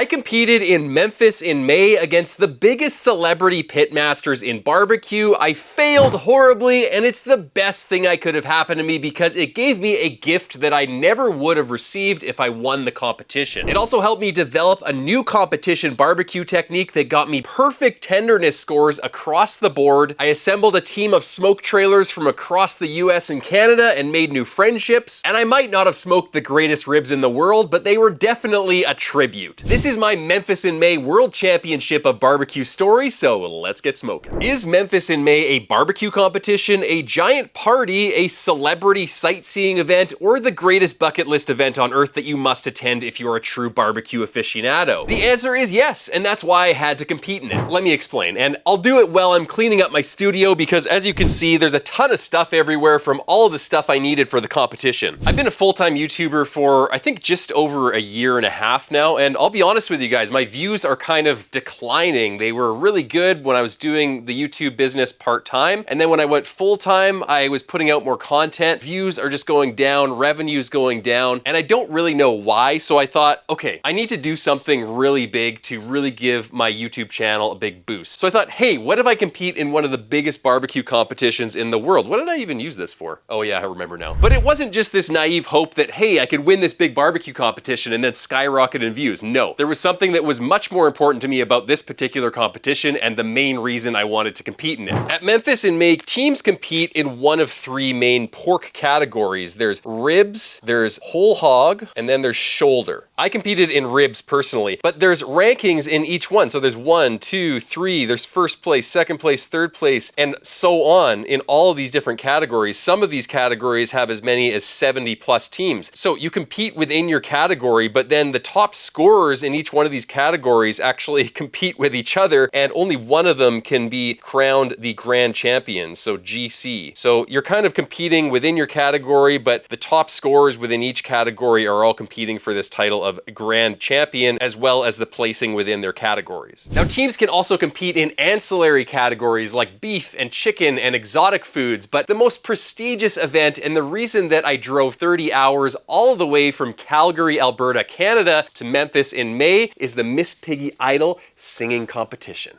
I competed in Memphis in May against the biggest celebrity pitmasters in barbecue. I failed horribly, and it's the best thing I could have happened to me because it gave me a gift that I never would have received if I won the competition. It also helped me develop a new competition barbecue technique that got me perfect tenderness scores across the board. I assembled a team of smoke trailers from across the US and Canada and made new friendships, and I might not have smoked the greatest ribs in the world, but they were definitely a tribute. This is my Memphis in May World Championship of Barbecue story, so let's get smoking. Is Memphis in May a barbecue competition, a giant party, a celebrity sightseeing event, or the greatest bucket list event on earth that you must attend if you're a true barbecue aficionado? The answer is yes, and that's why I had to compete in it. Let me explain, and I'll do it while I'm cleaning up my studio because as you can see, there's a ton of stuff everywhere from all of the stuff I needed for the competition. I've been a full-time YouTuber for, I think, just over a year and a half now, and I'll be honest with you guys, my views are kind of declining. They were really good when I was doing the YouTube business part-time, and then when I went full-time, I was putting out more content. Views are just going down, revenue's going down, and I don't really know why, so I thought, okay, I need to do something really big to really give my YouTube channel a big boost. So I thought, hey, what if I compete in one of the biggest barbecue competitions in the world? What did I even use this for? Oh yeah, I remember now. But it wasn't just this naive hope that, hey, I could win this big barbecue competition and then skyrocket in views. No, there was something that was much more important to me about this particular competition and the main reason I wanted to compete in it. At Memphis in May, teams compete in one of three main pork categories. There's ribs, there's whole hog, and then there's shoulder. I competed in ribs personally, but there's rankings in each one. So there's 1, 2, 3, there's first place, second place, third place, and so on in all of these different categories. Some of these categories have as many as 70 plus teams. So you compete within your category, but then the top scorers in each one of these categories actually compete with each other, and only one of them can be crowned the grand champion, so GC. So you're kind of competing within your category, but the top scorers within each category are all competing for this title of grand champion, as well as the placing within their categories. Now, teams can also compete in ancillary categories like beef and chicken and exotic foods, but the most prestigious event, and the reason that I drove 30 hours all the way from Calgary, Alberta, Canada to Memphis in May, is the Miss Piggy Idol singing competition.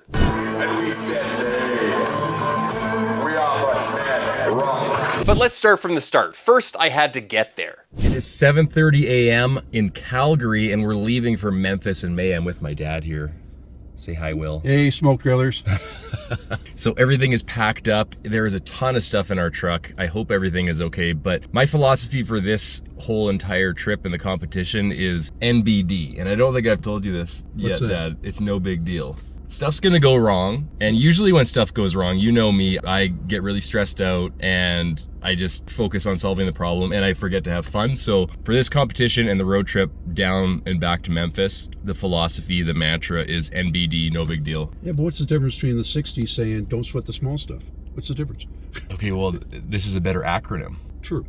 But let's start from the start. First, I had to get there. It is 7:30 a.m. in Calgary, and we're leaving for Memphis in May. I'm with my dad here. Say hi, Will. Hey, smoke drillers. So everything is packed up. There is a ton of stuff in our truck. I hope everything is okay, but my philosophy for this whole entire trip in the competition is NBD. And I don't think I've told you this yet, Dad. It's no big deal. Stuff's gonna go wrong, and usually when stuff goes wrong, you know me, I get really stressed out and I just focus on solving the problem and I forget to have fun. So for this competition and the road trip down and back to Memphis, the philosophy, the mantra is NBD, no big deal. Yeah, but what's the difference between the 60s saying don't sweat the small stuff? What's the difference? Okay, well, this is a better acronym. True.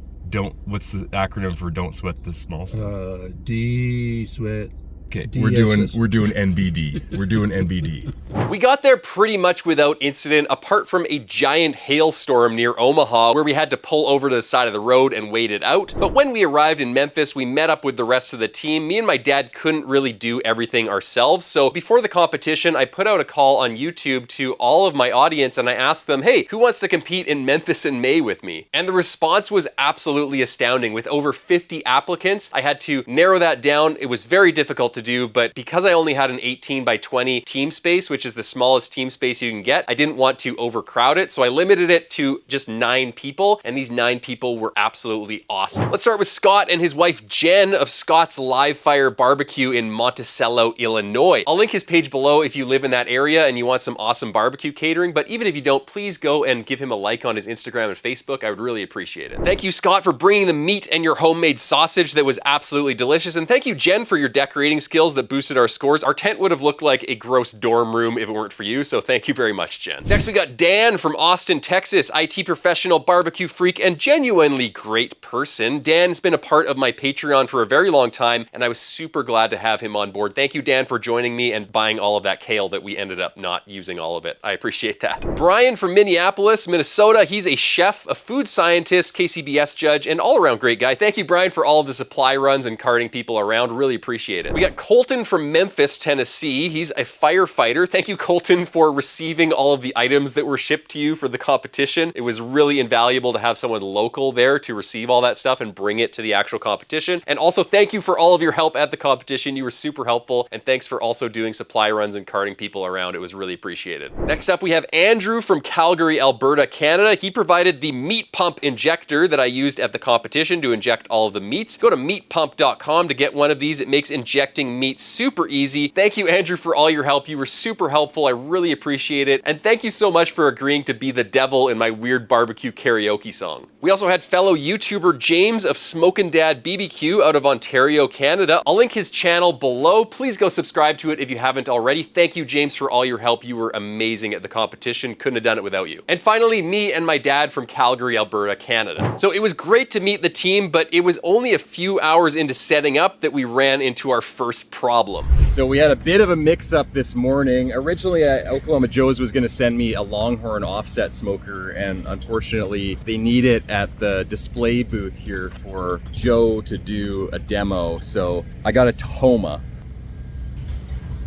What's the acronym for don't sweat the small stuff? D sweat. Okay, we're doing NBD. We're doing NBD. We got there pretty much without incident, apart from a giant hailstorm near Omaha where we had to pull over to the side of the road and wait it out. But when we arrived in Memphis, we met up with the rest of the team. Me and my dad couldn't really do everything ourselves. So before the competition, I put out a call on YouTube to all of my audience and I asked them, hey, who wants to compete in Memphis in May with me? And the response was absolutely astounding. With over 50 applicants, I had to narrow that down. It was very difficult to do, but because I only had an 18 by 20 team space, which is the smallest team space you can get, I didn't want to overcrowd it, so I limited it to just 9 people, and these 9 people were absolutely awesome. Let's start with Scott and his wife Jen of Scott's Live Fire Barbecue in Monticello, Illinois. I'll link his page below if you live in that area and you want some awesome barbecue catering, but even if you don't, please go and give him a like on his Instagram and Facebook. I would really appreciate it. Thank you, Scott, for bringing the meat and your homemade sausage that was absolutely delicious, and thank you, Jen, for your decorating skills that boosted our scores. Our tent would have looked like a gross dorm room if it weren't for you, so thank you very much, Jen. Next, we got Dan from Austin, Texas, IT professional, barbecue freak, and genuinely great person. Dan's been a part of my Patreon for a very long time, and I was super glad to have him on board. Thank you, Dan, for joining me and buying all of that kale that we ended up not using all of it. I appreciate that. Brian from Minneapolis, Minnesota. He's a chef, a food scientist, KCBS judge, and all-around great guy. Thank you, Brian, for all of the supply runs and carting people around. Really appreciate it. We got Colton from Memphis, Tennessee. He's a firefighter. Thank you, Colton, for receiving all of the items that were shipped to you for the competition. It was really invaluable to have someone local there to receive all that stuff and bring it to the actual competition. And also thank you for all of your help at the competition. You were super helpful. And thanks for also doing supply runs and carting people around. It was really appreciated. Next up, we have Andrew from Calgary, Alberta, Canada. He provided the meat pump injector that I used at the competition to inject all of the meats. Go to meatpump.com to get one of these. It makes injecting meat super easy. Thank you, Andrew, for all your help. You were super helpful. I really appreciate it. And thank you so much for agreeing to be the devil in my weird barbecue karaoke song. We also had fellow YouTuber James of Smokin' Dad BBQ out of Ontario, Canada. I'll link his channel below. Please go subscribe to it if you haven't already. Thank you, James, for all your help. You were amazing at the competition. Couldn't have done it without you. And finally, me and my dad from Calgary, Alberta, Canada. So it was great to meet the team, but it was only a few hours into setting up that we ran into our first problem. So we had a bit of a mix-up this morning. Originally, Oklahoma Joe's was going to send me a Longhorn offset smoker, and unfortunately, they need it at the display booth here for Joe to do a demo. So I got a Tahoma,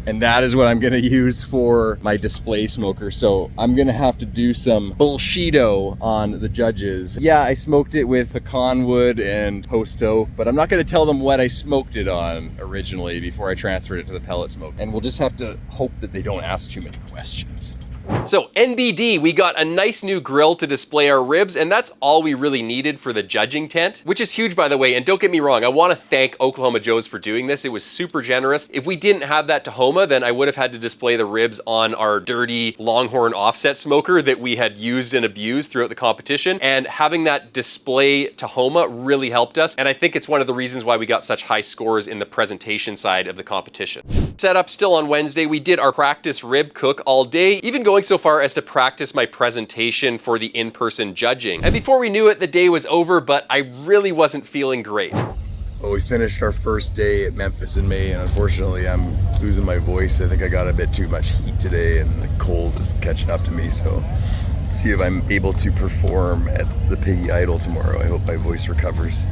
and that is what I'm going to use for my display smoker. So I'm going to have to do some bullshito on the judges. Yeah, I smoked it with pecan wood and posto, but I'm not going to tell them what I smoked it on originally before I transferred it to the pellet smoke. And we'll just have to hope that they don't ask too many questions. So NBD, we got a nice new grill to display our ribs, and that's all we really needed for the judging tent, which is huge, by the way. And don't get me wrong, I want to thank Oklahoma Joe's for doing this. It was super generous. If we didn't have that Tahoma, then I would have had to display the ribs on our dirty Longhorn offset smoker that we had used and abused throughout the competition. And having that display Tahoma really helped us. And I think it's one of the reasons why we got such high scores in the presentation side of the competition. Setup still on Wednesday. We did our practice rib cook all day, even going so far as to practice my presentation for the in-person judging. And before we knew it, the day was over, but I really wasn't feeling great. Well, we finished our first day at Memphis in May, and unfortunately I'm losing my voice. I think I got a bit too much heat today, and the cold is catching up to me, so see if I'm able to perform at the Piggy Idol tomorrow. I hope my voice recovers.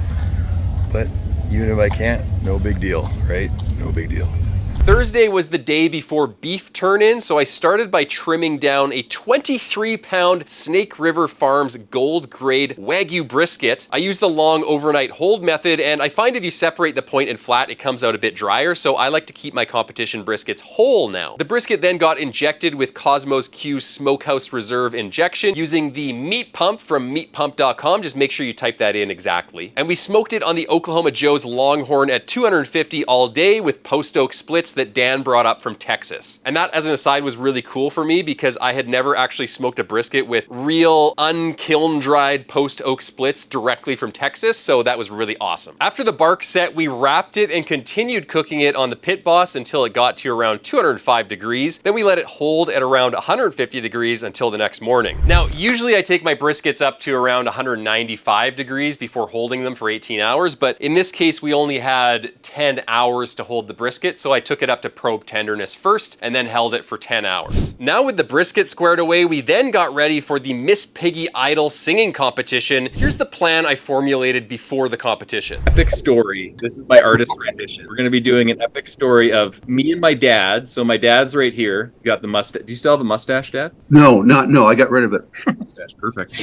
But even if I can't, no big deal, right? No big deal. Thursday was the day before beef turn-in, so I started by trimming down a 23-pound Snake River Farms gold grade Wagyu brisket. I use the long overnight hold method, and I find if you separate the point and flat, it comes out a bit drier, so I like to keep my competition briskets whole now. The brisket then got injected with Cosmos Q Smokehouse Reserve injection using the meat pump from meatpump.com. Just make sure you type that in exactly. And we smoked it on the Oklahoma Joe's Longhorn at 250 all day with post oak splits that Dan brought up from Texas. And that, as an aside, was really cool for me because I had never actually smoked a brisket with real unkiln dried post oak splits directly from Texas, so that was really awesome. After the bark set, we wrapped it and continued cooking it on the Pit Boss until it got to around 205 degrees. Then we let it hold at around 150 degrees until the next morning. Now, usually I take my briskets up to around 195 degrees before holding them for 18 hours, but in this case, we only had 10 hours to hold the brisket, so I took it up to probe tenderness first and then held it for 10 hours. Now with the brisket squared away, we then got ready for the Miss Piggy Idol singing competition. Here's the plan I formulated before the competition. Epic story. This is my artist rendition. We're going to be doing an epic story of me and my dad. So my dad's right here. You got the mustache. Do you still have a mustache, Dad? No, I got rid of it. Mustache, perfect.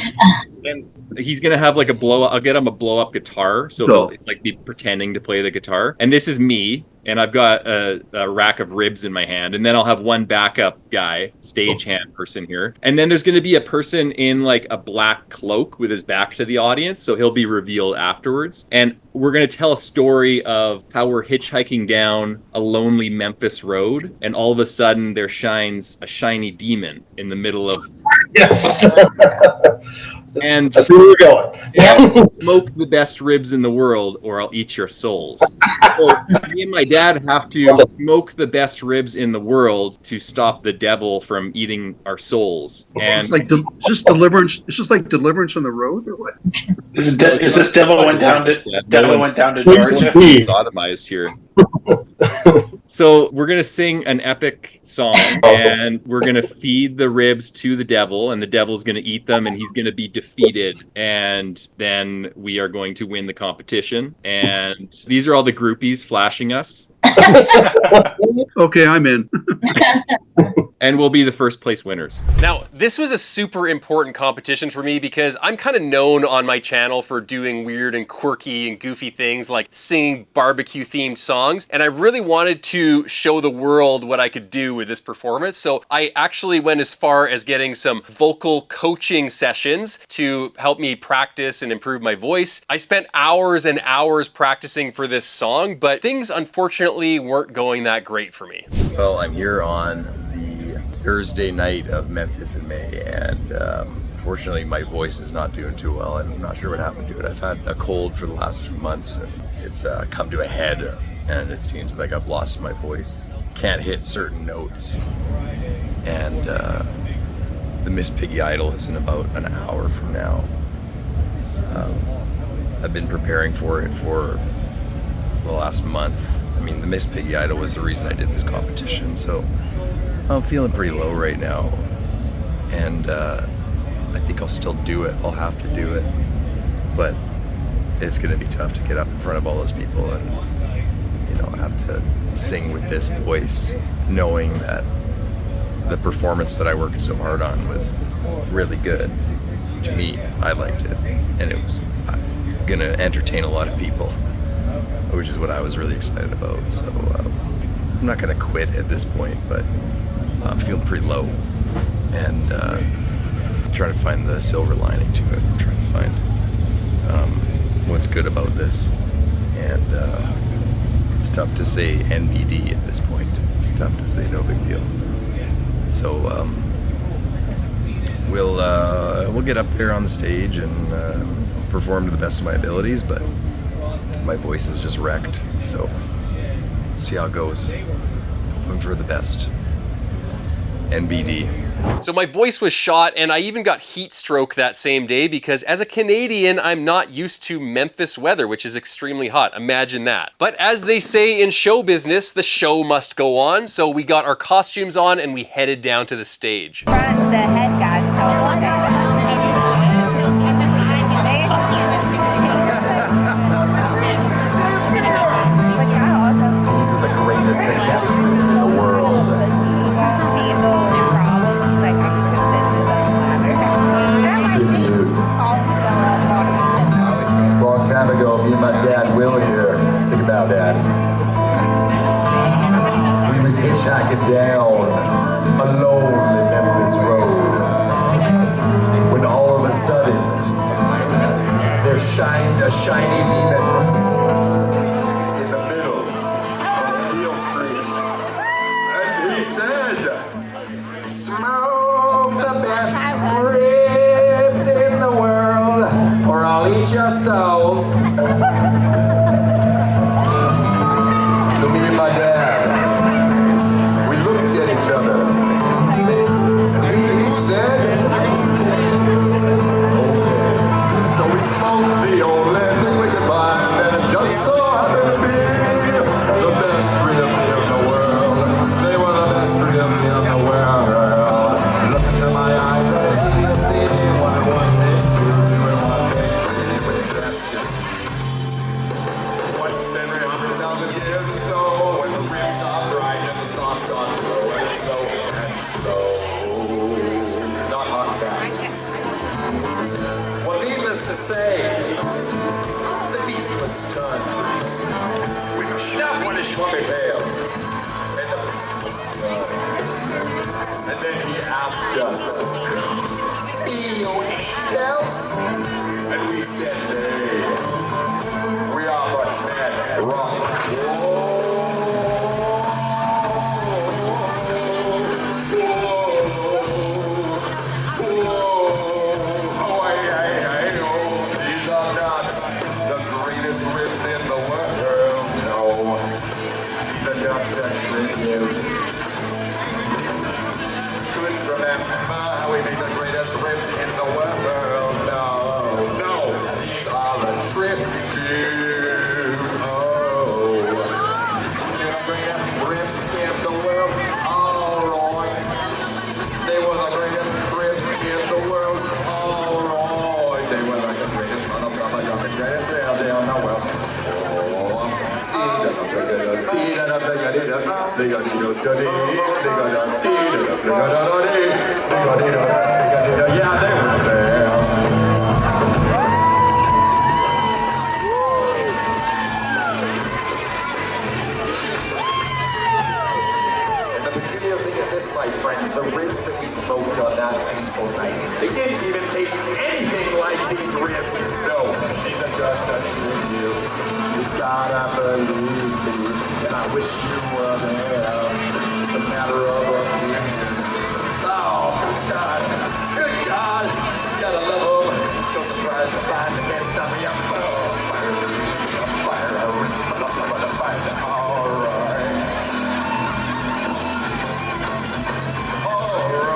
And he's gonna have like a blow up. I'll get him a blow up guitar, so he'll like be pretending to play the guitar. And this is me, and I've got a rack of ribs in my hand, and then I'll have one backup guy, stagehand person here, and then there's gonna be a person in like a black cloak with his back to the audience, so he'll be revealed afterwards. And we're gonna tell a story of how we're hitchhiking down a lonely Memphis road, and all of a sudden there shines a shiny demon in the middle of. Yes. And I see where you're going. Smoke the best ribs in the world, or I'll eat your souls. So me and my dad have to smoke the best ribs in the world to stop the devil from eating our souls. And It's like just deliverance. It's just like deliverance on the road, or what? Is this devil went down to Georgia? Sodomized here. So we're gonna sing an epic song, and we're gonna feed the ribs to the devil, and the devil's gonna eat them, and he's gonna be defeated, and then we are going to win the competition. And these are all the groupies flashing us. Okay, I'm in. And we'll be the first place winners. Now, this was a super important competition for me because I'm kind of known on my channel for doing weird and quirky and goofy things like singing barbecue themed songs. And I really wanted to show the world what I could do with this performance. So I actually went as far as getting some vocal coaching sessions to help me practice and improve my voice. I spent hours and hours practicing for this song, but things unfortunately weren't going that great for me. Well, I'm here on the Thursday night of Memphis in May, and unfortunately my voice is not doing too well, and I'm not sure what happened to it. I've had a cold for the last few months, and it's come to a head, and it seems like I've lost my voice. Can't hit certain notes, and the Miss Piggy Idol is in about an hour from now. I've been preparing for it for the last month. I mean, the Miss Piggy Idol was the reason I did this competition, so I'm feeling pretty low right now, and I think I'll still do it. I'll have to do it, but it's gonna be tough to get up in front of all those people and, you know, have to sing with this voice, knowing that the performance that I worked so hard on was really good. To me, I liked it, and it was gonna entertain a lot of people, which is what I was really excited about. So I'm not gonna quit at this point, but I'm feeling pretty low, and trying to find the silver lining to it. I'm trying to find what's good about this, and it's tough to say NBD at this point. It's tough to say no big deal. So we'll get up there on the stage and perform to the best of my abilities, but my voice is just wrecked. So see how it goes. Hoping for the best. NBD. So my voice was shot, and I even got heat stroke that same day because as a Canadian, I'm not used to Memphis weather, which is extremely hot. Imagine that. But as they say in show business, the show must go on. So we got our costumes on and we headed down to the stage. The head guys told us that. These are the greatest and best groups in the world. Long time ago, me and my dad, Will, here. Take a bow, Dad. We was hitchhiking down a lonely Memphis road when all of a sudden there shined a shiny demon in the middle of Beale Street, and he said, "Smoke the best ribs in the world, or I'll eat your souls." So me and my dad, we looked at each other, and we said, okay. So we smoked the old land and we combined, and it just so happened to be the best ribs in the world. They were the best ribs in the world. Look into my eyes, I see the city, wonder what they do, and what they did was destined. What's been 300,000 years or so, when the ribs are bright and the sauce gone slow and slow and slow. Not hot and fast. Well, needless to say, the beast was stunned. We snapped when he swung his tail, and the beast was done. And then he asked us, "Be you angels?" And we said, "Nay, we are but men." Rock. These are not the greatest ribs in the world. No, these are just a tribute. Couldn't remember how we made the greatest ribs in the world. No, these are a tribute. Oh, to the greatest ribs in the world. Alright, they were the greatest ribs in the world. Alright, they were like the greatest motherfucker, the greatest ribs in the world. And the peculiar thing is this, my friends, the ribs that we smoked on that fateful night, they didn't even taste anything like these ribs. No, these are just a tribute. You gotta believe me, and I wish you were there. It's a matter of opinion. Oh, God. Good God. Gotta love them. So surprised to find the best of me. I'm fire. All right.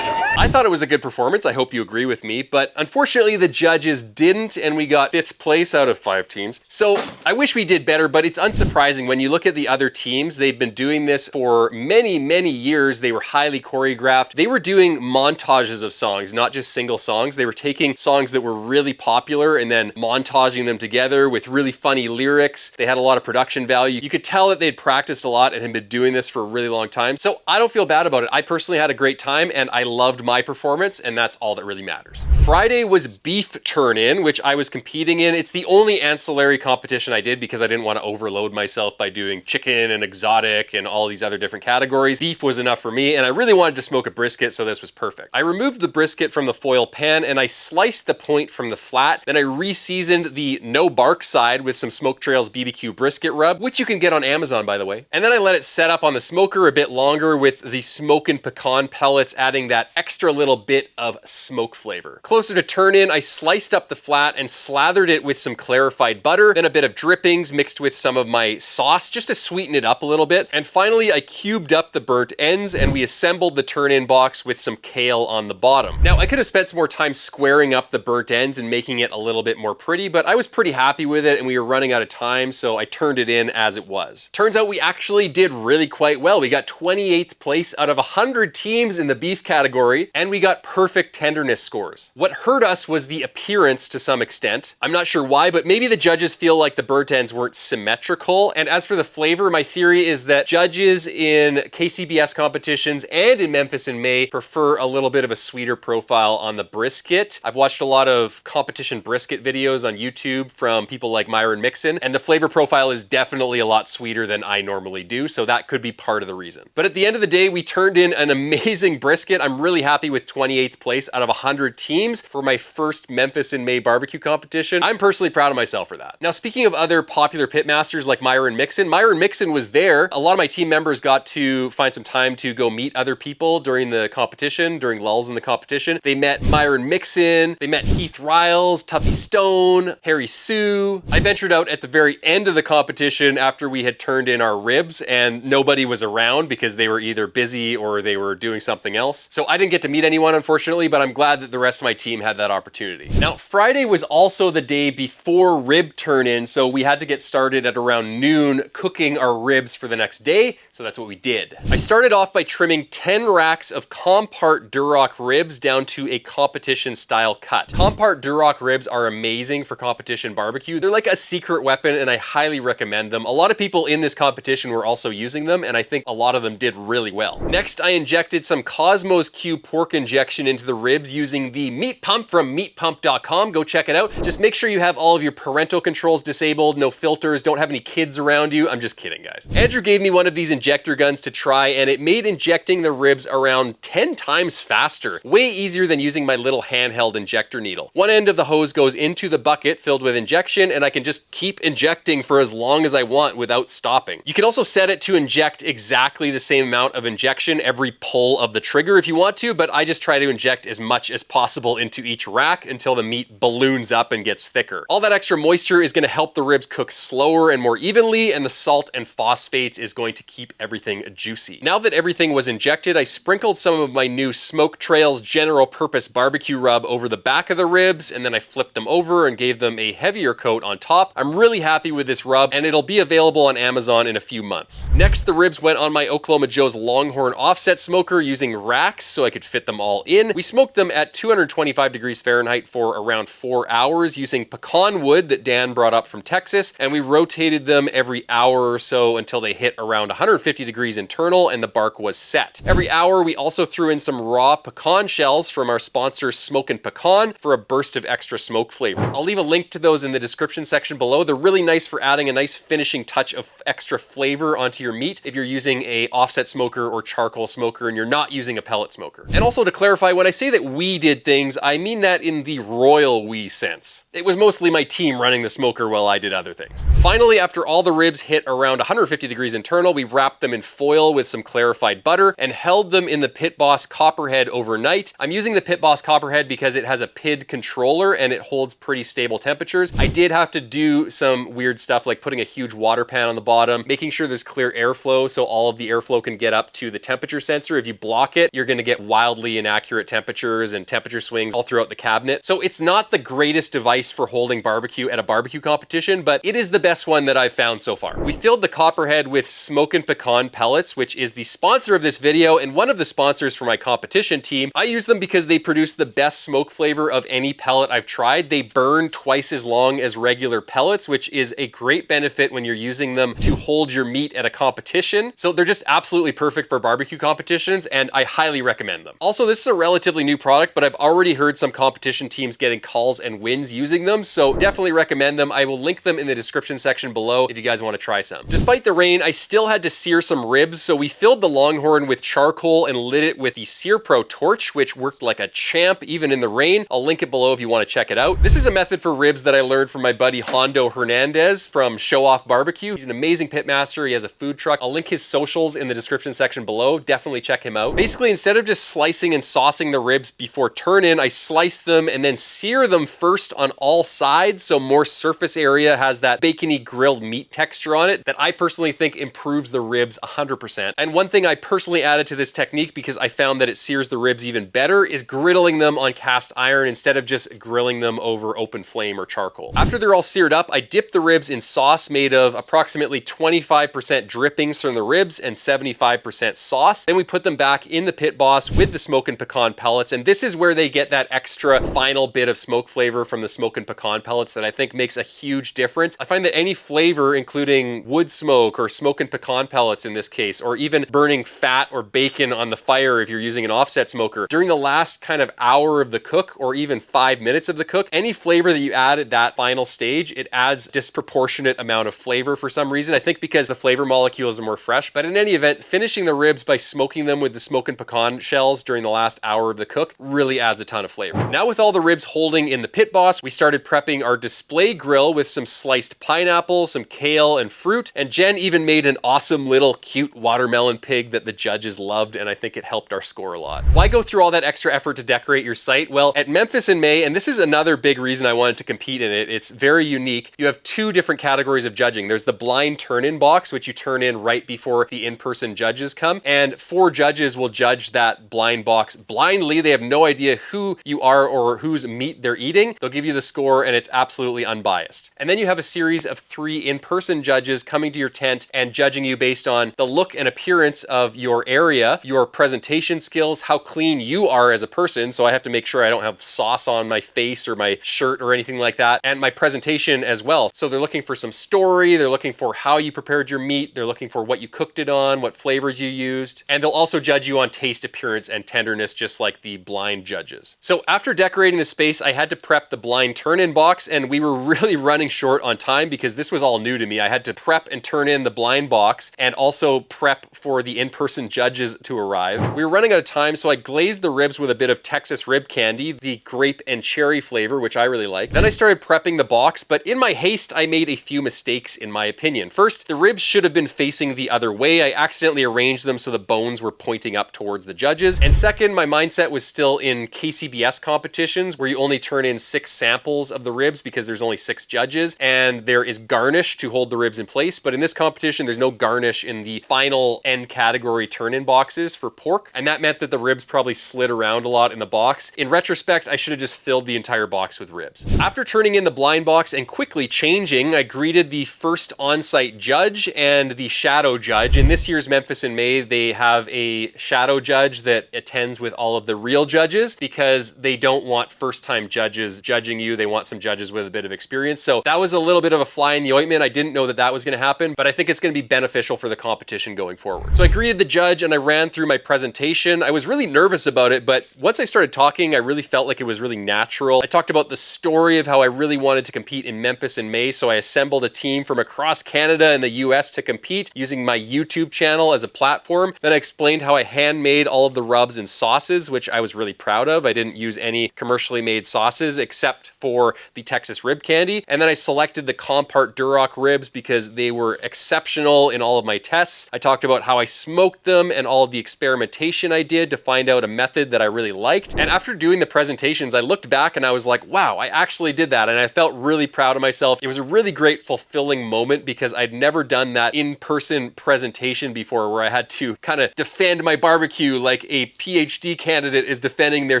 I thought it was a good performance. I hope you agree with me, but unfortunately the judges didn't, and we got 5th place out of 5 teams. So I wish we did better, but it's unsurprising when you look at the other teams. They've been doing this for many, many years. They were highly choreographed. They were doing montages of songs, not just single songs. They were taking songs that were really popular and then montaging them together with really funny lyrics. They had a lot of production value. You could tell that they'd practiced a lot and had been doing this for a really long time. So I don't feel bad about it. I personally had a great time and I loved my performance, and that's all that really matters. Friday was beef turn-in, which I was competing in. It's the only ancillary competition I did because I didn't want to overload myself by doing chicken and exotic and all these other different categories. Beef was enough for me, and I really wanted to smoke a brisket, so this was perfect. I removed the brisket from the foil pan and I sliced the point from the flat. Then I re-seasoned the no bark side with some Smoke Trails BBQ brisket rub, which you can get on Amazon, by the way. And then I let it set up on the smoker a bit longer with the smokin' pecan pellets, adding that extra little bit of smoke flavor. Closer to turn in, I sliced up the flat and slathered it with some clarified butter, then a bit of drippings mixed with some of my sauce just to sweeten it up a little bit. And finally, I cubed up the burnt ends and we assembled the turn-in box with some kale on the bottom. Now, I could have spent some more time squaring up the burnt ends and making it a little bit more pretty, but I was pretty happy with it and we were running out of time, so I turned it in as it was. Turns out we actually did really quite well. We got 28th place out of 100 teams in the beef category, and we got perfect tenderness scores. What hurt us was the appearance to some extent. I'm not sure why, but maybe the judges feel like the burnt ends weren't symmetrical. And as for the flavor, my theory is that judges in KCBS competitions and in Memphis in May prefer a little bit of a sweeter profile on the brisket. I've watched a lot of competition brisket videos on YouTube from people like Myron Mixon, and the flavor profile is definitely a lot sweeter than I normally do, so that could be part of the reason. But at the end of the day, we turned in an amazing brisket. I'm really happy with 28th place out of 100 teams for my first Memphis in May barbecue competition. I'm personally proud of myself for that. Now, speaking of other popular pitmasters like Myron Mixon was there. A lot of my team members got to find some time to go meet other people during the competition, during lulls in the competition. They met Myron Mixon, they met Heath Riles, Tuffy Stone, Harry Sue. I ventured out at the very end of the competition after we had turned in our ribs and nobody was around because they were either busy or they were doing something else. So I didn't get to meet anyone, unfortunately, but I'm glad that the rest of my team had that opportunity. Now, Friday was also the day before rib turn-in, so we had to get started at around noon cooking our ribs for the next day, so that's what we did. I started off by trimming 10 racks of Compart Duroc ribs down to a competition-style cut. Compart Duroc ribs are amazing for competition barbecue. They're like a secret weapon, and I highly recommend them. A lot of people in this competition were also using them, and I think a lot of them did really well. Next, I injected some Cosmos Q pork injection into the ribs using the meat pump from meatpump.com. Go check it out. Just make sure you have all of your parental controls disabled, no filters, don't have any kids around you. I'm just kidding, guys. Andrew gave me one of these injector guns to try, and it made injecting the ribs around 10 times faster. Way easier than using my little handheld injector needle. One end of the hose goes into the bucket filled with injection, and I can just keep injecting for as long as I want without stopping. You can also set it to inject exactly the same amount of injection every pull of the trigger if you want to, but I just try to inject as much as possible into each rack until the meat balloons up and gets thicker. All that extra moisture is going to help the ribs cook slower and more evenly, and the salt and phosphates is going to keep everything juicy. Now that everything was injected, I sprinkled some of my new Smoke Trails general purpose barbecue rub over the back of the ribs, and then I flipped them over and gave them a heavier coat on top. I'm really happy with this rub, and it'll be available on Amazon in a few months. Next, the ribs went on my Oklahoma Joe's Longhorn offset smoker using racks so I could fit them all in. We smoked them at 225 degrees Fahrenheit for around 4 hours using pecan wood that Dan brought up from Texas, and we rotated them every hour or so until they hit around 150 degrees internal and the bark was set. Every hour, we also threw in some raw pecan shells from our sponsor Smokin' Pecan for a burst of extra smoke flavor. I'll leave a link to those in the description section below. They're really nice for adding a nice finishing touch of extra flavor onto your meat if you're using a offset smoker or charcoal smoker and you're not using a pellet smoker. And also to clarify, when I say that we did things, I mean that in the royal we sense. It was mostly my team running the smoker while I did other things. Finally, after all the ribs hit around 150 degrees internal, we wrapped them in foil with some clarified butter and held them in the Pit Boss Copperhead overnight. I'm using the Pit Boss Copperhead because it has a PID controller and it holds pretty stable temperatures. I did have to do some weird stuff like putting a huge water pan on the bottom, making sure there's clear airflow so all of the airflow can get up to the temperature sensor. If you block it, you're going to get wildly inaccurate temperatures and temperature swings all throughout the cabinet. So it's not the greatest device for holding barbecue at a barbecue competition, but it is the best one that I've found so far. We filled the Copperhead with Smokin' Pecan pellets, which is the sponsor of this video and one of the sponsors for my competition team. I use them because they produce the best smoke flavor of any pellet I've tried. They burn twice as long as regular pellets, which is a great benefit when you're using them to hold your meat at a competition. So they're just absolutely perfect for barbecue competitions, and I highly recommend them. Also, this is a relatively new product, but I've already heard some competition teams getting calls and wins using them, so definitely recommend them. I will link them in the description section below if you guys want to try some. Despite the rain, I still had to sear some ribs, so we filled the Longhorn with charcoal and lit it with the Sear Pro torch, which worked like a champ even in the rain. I'll link it below if you want to check it out. This is a method for ribs that I learned from my buddy Hondo Hernandez from Show Off Barbecue. He's an amazing pitmaster. He has a food truck. I'll link his socials in the description section below. Definitely check him out. Basically, instead of just slicing and saucing the ribs before turn-in, I slice them and then sear them first on all sides so more surface area has that bacony grilled meat texture on it that I personally think improves the ribs 100%. And one thing I personally added to this technique because I found that it sears the ribs even better is griddling them on cast iron instead of just grilling them over open flame or charcoal. After they're all seared up, I dip the ribs in sauce made of approximately 25% drippings from the ribs and 75% sauce. Then we put them back in the Pit Boss with the Smokin' Pecan pellets, and this is where they get that extra final bit of smoke flavor from the Smokin' Pecan pellets that I think makes a huge difference. I find that any flavor, including wood smoke or Smokin' Pecan pellets in this case, or even burning fat or bacon on the fire if you're using an offset smoker, during the last kind of hour of the cook or even 5 minutes of the cook, any flavor that you add at that final stage, it adds disproportionate amount of flavor for some reason. I think because the flavor molecules are more fresh, but in any event, finishing the ribs by smoking them with the Smokin' Pecan shells during the last hour of the cook really adds a ton of flavor. Now with all the ribs holding in the Pit Boss, we started prepping our display grill with some sliced pineapple, some kale and fruit, and Jen even made an awesome little cute watermelon pig that the judges loved, and I think it helped our score a lot. Why go through all that extra effort to decorate your site? Well, at Memphis in May, and this is another big reason I wanted to compete in it, it's very unique. You have two different categories of judging. There's the blind turn-in box, which you turn in right before the in-person judges come, and 4 judges will judge that blind box blindly. They have no idea who you are or whose meat they're eating. They'll give you the score, and it's absolutely unbiased. And then you have a series of 3 in-person judges coming to your tent and judging you based on the look and appearance of your area, your presentation skills, how clean you are as a person. So I have to make sure I don't have sauce on my face or my shirt or anything like that, and my presentation as well. So they're looking for some story, they're looking for how you prepared your meat, they're looking for what you cooked it on, what flavors you used, and they'll also judge you on taste, appearance, and tenderness, just like the blind judges. So after decorating the space, I had to prep the blind turn-in box, and we were really running short on time because this was all new to me. I had to prep and turn in the blind box and also prep for the in-person judges to arrive. We were running out of time, so I glazed the ribs with a bit of Texas rib candy, the grape and cherry flavor, which I really like. Then I started prepping the box, but in my haste, I made a few mistakes in my opinion. First, the ribs should have been facing the other way. I accidentally arranged them so the bones were pointing up towards the judges. And Second, my mindset was still in KCBS competitions where you only turn in 6 samples of the ribs because there's only 6 judges and there is garnish to hold the ribs in place. But in this competition, there's no garnish in the final end category turn-in boxes for pork. And that meant that the ribs probably slid around a lot in the box. In retrospect, I should have just filled the entire box with ribs. After turning in the blind box and quickly changing, I greeted the first on-site judge and the shadow judge. In this year's Memphis in May, they have a shadow judge that attends with all of the real judges because they don't want first-time judges judging you. They want some judges with a bit of experience. So that was a little bit of a fly in the ointment. I didn't know that that was going to happen, but I think it's going to be beneficial for the competition going forward. So I greeted the judge and I ran through my presentation. I was really nervous about it, but once I started talking, I really felt like it was really natural. I talked about the story of how I really wanted to compete in Memphis in May, so I assembled a team from across Canada and the US to compete using my YouTube channel as a platform. Then I explained how I handmade all of the rubs and sauces, which I was really proud of. I didn't use any commercially made sauces except for the Texas rib candy. And then I selected the Compart Duroc ribs because they were exceptional in all of my tests. I talked about how I smoked them and all of the experimentation I did to find out a method that I really liked. And after doing the presentations, I looked back and I was like, wow, I actually did that. And I felt really proud of myself. It was a really great fulfilling moment because I'd never done that in-person presentation before where I had to kind of defend my barbecue like a PhD candidate is defending their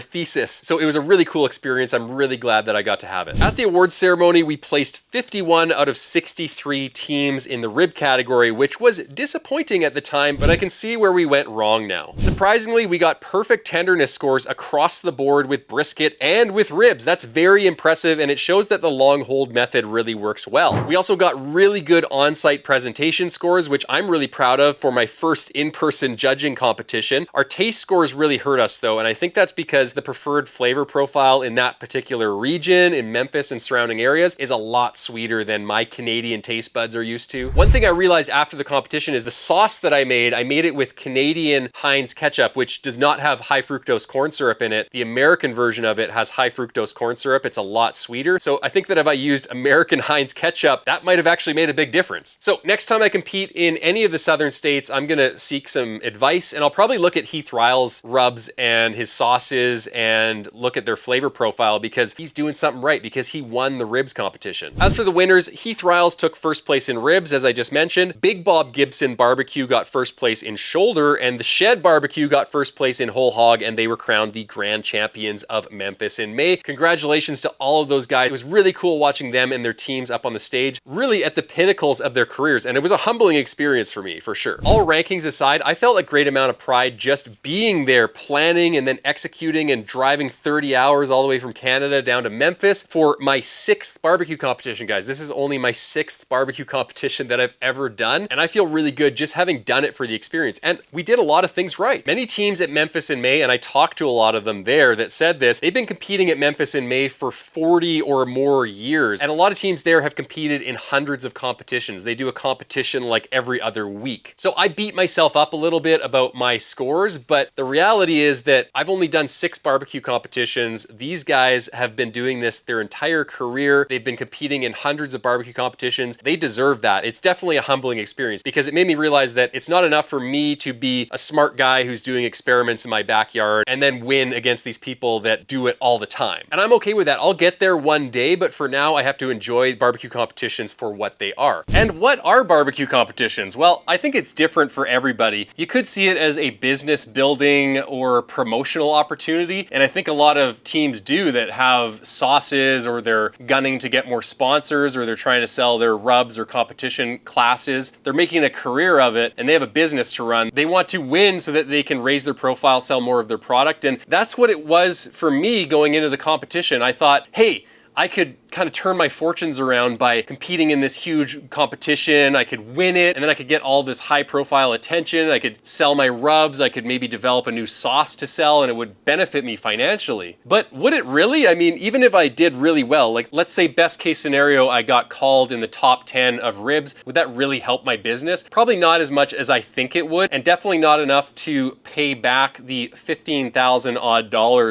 thesis. So it was a really cool experience. I'm really glad that I got to have it. At the awards ceremony, we placed 51 out of 63 teams in the rib category, which was disappointing at the time, but I can see where we went wrong now. Surprisingly, we got perfect tenderness scores across the board with brisket and with ribs. That's very impressive, and it shows that the long hold method really works well. We also got really good on-site presentation scores, which I'm really proud of for my first in-person judging competition. Our taste scores really hurt us though, and I think that's because the preferred flavor profile in that particular region, in Memphis and surrounding areas, is a lot sweeter than my Canadian taste buds are used to. One thing I realized after the competition is the sauce that I made it with Canadian Heinz ketchup, which does not have high fructose corn syrup in it. The American version of it has high fructose corn syrup. It's a lot sweeter. So I think that if I used American Heinz ketchup, that might have actually made a big difference. So next time I compete in any of the southern states, I'm gonna seek some advice and I'll probably look at Heath Ryle's rubs and his sauces and look at their flavor profile because he's doing something right because he won the ribs competition. As for the winners, Heath Ryle's took first place in ribs, as I just mentioned. Big Bob Gibson Barbecue got first place in shoulder, and the Shed Barbecue got first place in whole hog, and they were crowned the grand champions of Memphis in May. Congratulations to all of those guys. It was really cool watching them and their teams up on the stage, really at the pinnacles of their careers, and it was a humbling experience for me, for sure. All rankings aside, I felt a great amount of pride just being there, planning and then executing and driving 30 hours all the way from Canada down to Memphis for my 6th barbecue competition, guys. This is only my 6th barbecue competition that I've ever done, and I feel really good just having done it for the experience. And we did a lot of things right. Many teams at Memphis in May, and I talked to a lot of them there that said this, they've been competing at Memphis in May for 40 or more years. And a lot of teams there have competed in hundreds of competitions. They do a competition like every other week. So I beat myself up a little bit about my scores, but the reality is that I've only done 6 barbecue competitions. These guys have been doing this their entire career. They've been competing in hundreds of barbecue competitions. They deserve that. It's definitely a humbling experience because it made me realize that it's not enough for me to be a smart guy who's doing experiments in my backyard and then win against these people that do it all the time. And I'm okay with that. I'll get there one day, but for now I have to enjoy barbecue competitions for what they are. And what are barbecue competitions? Well, I think it's different for everybody. You could see it as a business building or promotional opportunity, and I think a lot of teams do that have sauces or they're gunning to get more sponsors or they're trying to sell their rubs or competition classes. They're making a career of it and they have a business to run. They want to win so that they can raise their profile, sell more of their product, and that's what it was for me going into the competition. I thought, hey, I could kind of turn my fortunes around by competing in this huge competition. I could win it, and then I could get all this high profile attention. I could sell my rubs. I could maybe develop a new sauce to sell, and it would benefit me financially. But would it really? I mean, even if I did really well, like let's say best case scenario, I got called in the top 10 of ribs, would that really help my business? Probably not as much as I think it would, and definitely not enough to pay back the $15,000 odd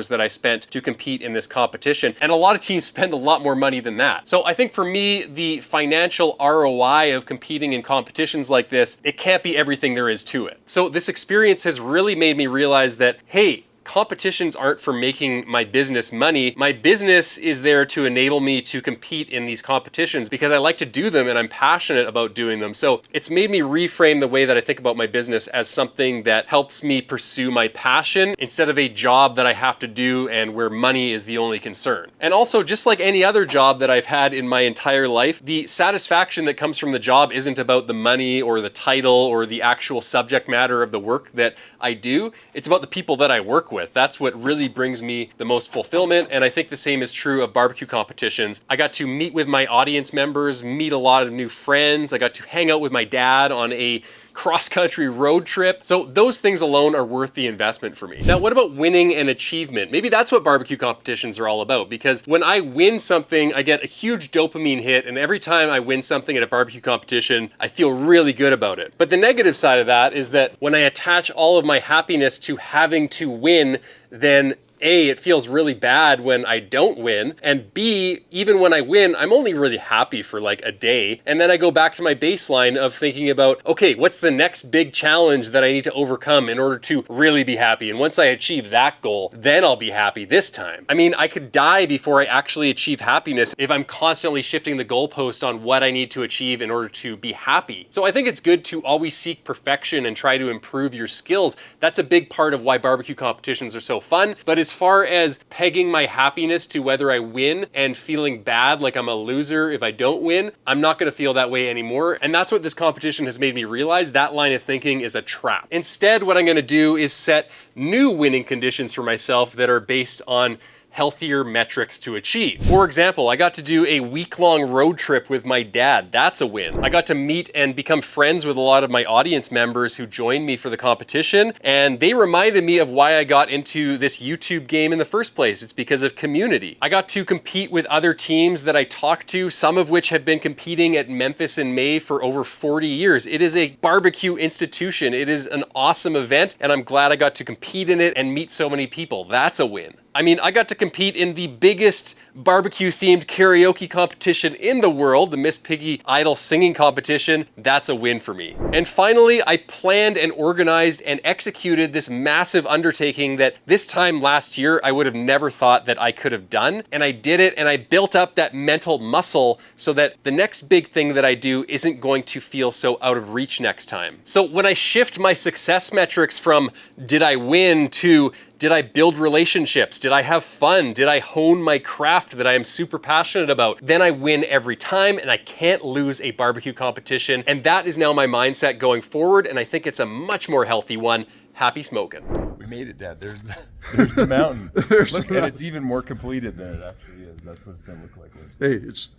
that I spent to compete in this competition. And a lot of teams spend a lot more money than that. So I think for me, the financial ROI of competing in competitions like this, it can't be everything there is to it. So this experience has really made me realize that, hey, competitions aren't for making my business money. My business is there to enable me to compete in these competitions because I like to do them and I'm passionate about doing them. So it's made me reframe the way that I think about my business as something that helps me pursue my passion instead of a job that I have to do and where money is the only concern. And also, just like any other job that I've had in my entire life, the satisfaction that comes from the job isn't about the money or the title or the actual subject matter of the work that I do. It's about the people that I work with. That's what really brings me the most fulfillment. And I think the same is true of barbecue competitions. I got to meet with my audience members, meet a lot of new friends. I got to hang out with my dad on a cross-country road trip. So those things alone are worth the investment for me. Now, what about winning and achievement? Maybe that's what barbecue competitions are all about, because when I win something, I get a huge dopamine hit, and every time I win something at a barbecue competition, I feel really good about it. But the negative side of that is that when I attach all of my happiness to having to win, then A, it feels really bad when I don't win, and B, even when I win, I'm only really happy for like a day, and then I go back to my baseline of thinking about, okay, what's the next big challenge that I need to overcome in order to really be happy? And once I achieve that goal, then I'll be happy this time. I mean, I could die before I actually achieve happiness if I'm constantly shifting the goalpost on what I need to achieve in order to be happy. So I think it's good to always seek perfection and try to improve your skills. That's a big part of why barbecue competitions are so fun. But as far as pegging my happiness to whether I win and feeling bad like I'm a loser if I don't win, I'm not going to feel that way anymore. And that's what this competition has made me realize. That line of thinking is a trap. Instead, what I'm going to do is set new winning conditions for myself that are based on healthier metrics to achieve. For example, I got to do a week-long road trip with my dad. That's a win. I got to meet and become friends with a lot of my audience members who joined me for the competition, and they reminded me of why I got into this YouTube game in the first place. It's because of community. I got to compete with other teams that I talked to, some of which have been competing at Memphis in May for over 40 years. It is a barbecue institution. It is an awesome event, and I'm glad I got to compete in it and meet so many people. That's a win. I mean, I got to compete in the biggest barbecue-themed karaoke competition in the world, the Miss Piggy Idol singing competition. That's a win for me. And finally, I planned and organized and executed this massive undertaking that this time last year, I would have never thought that I could have done. And I did it, and I built up that mental muscle so that the next big thing that I do isn't going to feel so out of reach next time. So when I shift my success metrics from did I win to did I build relationships? Did I have fun? Did I hone my craft that I am super passionate about? Then I win every time, and I can't lose a barbecue competition. And that is now my mindset going forward, and I think it's a much more healthy one. Happy smoking. We made it, Dad. There's the mountain. Look, and it's even more completed than it actually is. That's what it's going to look like. Hey, it's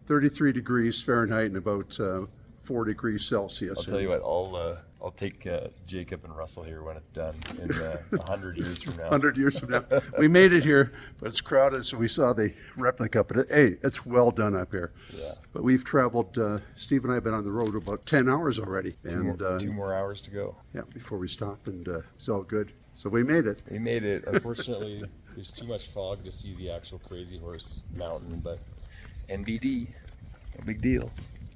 33 degrees Fahrenheit and about 4 degrees Celsius. I'll tell you what, I'll take Jacob and Russell here when it's done in 100 years from now. 100 years from now. We made it here, but it's crowded, so we saw the replica. But hey, it's well done up here. Yeah. But we've traveled, Steve and I have been on the road about 10 hours already. And two more hours to go. Yeah, before we stop, and it's all good. So we made it. We made it. Unfortunately, there's too much fog to see the actual Crazy Horse mountain, but NBD, no big deal.